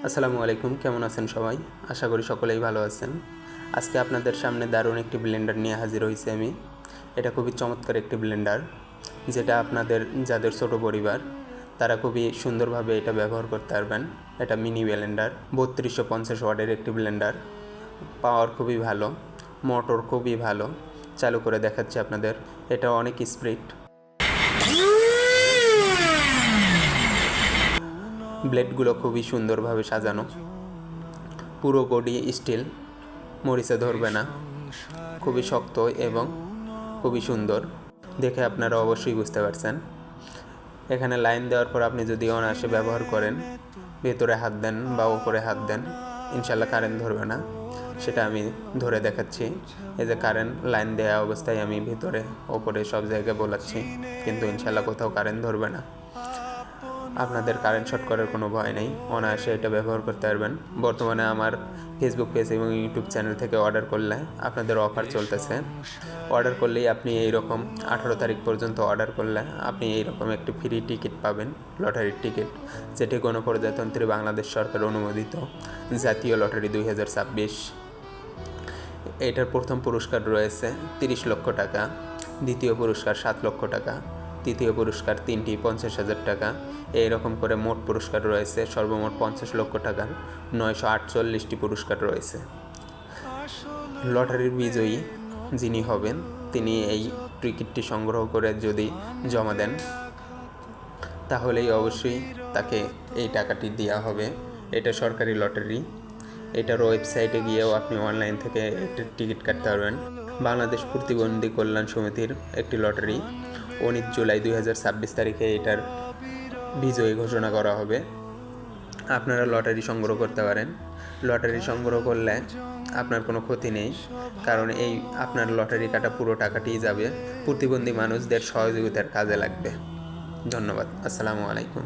আসসালামু আলাইকুম, কেমন আছেন সবাই? আশা করি সকলেই ভালো আছেন। আজকে আপনাদের সামনে দারুণ একটি ব্লেন্ডার নিয়ে হাজির হয়েছি আমি। এটা খুবই চমৎকার একটি ব্লেন্ডার, যেটা আপনাদের যাদের ছোট পরিবার তারা খুবই সুন্দরভাবে এটা ব্যবহার করতে পারবেন। এটা মিনি ব্লেন্ডার, 3250 ওয়াটের একটি ব্লেন্ডার। পাওয়ার খুবই ভালো, মোটর খুবই ভালো। চালু করে দেখাচ্ছি আপনাদের। এটা অনেক স্পিড। ব্লেডগুলো খুবই সুন্দরভাবে সাজানো, পুরো বডি স্টিল, মরিচে ধরবে না, খুবই শক্ত এবং খুবই সুন্দর। দেখে আপনারা অবশ্যই বুঝতে পারছেন। এখানে লাইন দেওয়ার পর আপনি যদি অনায়াসে ব্যবহার করেন, ভেতরে হাত দেন বা ওপরে হাত দেন, ইনশাল্লাহ কারেন্ট ধরবে না। সেটা আমি ধরে দেখাচ্ছি। এই যে কারেন্ট লাইন দেওয়া অবস্থায় আমি ভিতরে ওপরে সব জায়গায় বোলাচ্ছি, কিন্তু ইনশাল্লাহ কোথাও কারেন্ট ধরবে না। আপনাদের কারেন্ট শর্ট করার কোনো ভয় নেই, অনায়াসে এটা ব্যবহার করতে পারবেন। বর্তমানে আমার ফেসবুক পেজ এবং ইউটিউব চ্যানেল থেকে অর্ডার করলে আপনাদের অফার চলতেছে। অর্ডার করলেই আপনি এইরকম 18 তারিখ পর্যন্ত অর্ডার করলে আপনি এইরকম একটি ফ্রি টিকিট পাবেন, লটারির টিকিট, যেটি গণপ্রজাতন্ত্রী বাংলাদেশ সরকার অনুমোদিত জাতীয় লটারি 2026। এটার প্রথম পুরস্কার রয়েছে 30 লক্ষ টাকা, দ্বিতীয় পুরস্কার 7 লক্ষ টাকা, তৃতীয় পুরস্কার 3টি 50,000 টাকা। এইরকম করে মোট পুরস্কার রয়েছে সর্বমোট 50 লক্ষ টাকার 948টি পুরস্কার রয়েছে। লটারির বিজয়ী যিনি হবেন তিনি এই টিকিটটি সংগ্রহ করে যদি জমা দেন, তাহলেই অবশ্যই তাকে এই টাকাটি দেওয়া হবে। এটা সরকারি লটারি। এটার ওয়েবসাইটে গিয়েও আপনি অনলাইন থেকে একটি টিকিট কাটতে পারবেন। বাংলাদেশ প্রতিবন্ধী কল্যাণ সমিতির একটি লটারি। 19 জুলাই 2026 তারিখে এটার বিজয়ী ঘোষণা করা হবে। আপনারা লটারি সংগ্রহ করতে পারেন। লটারি সংগ্রহ করলে আপনার কোনো ক্ষতি নেই, কারণ এই আপনার লটারি কাটা পুরো টাকাটিই যাবে প্রতিবন্ধী মানুষদের সহযোগিতার কাজে লাগবে। ধন্যবাদ। আসসালামু আলাইকুম।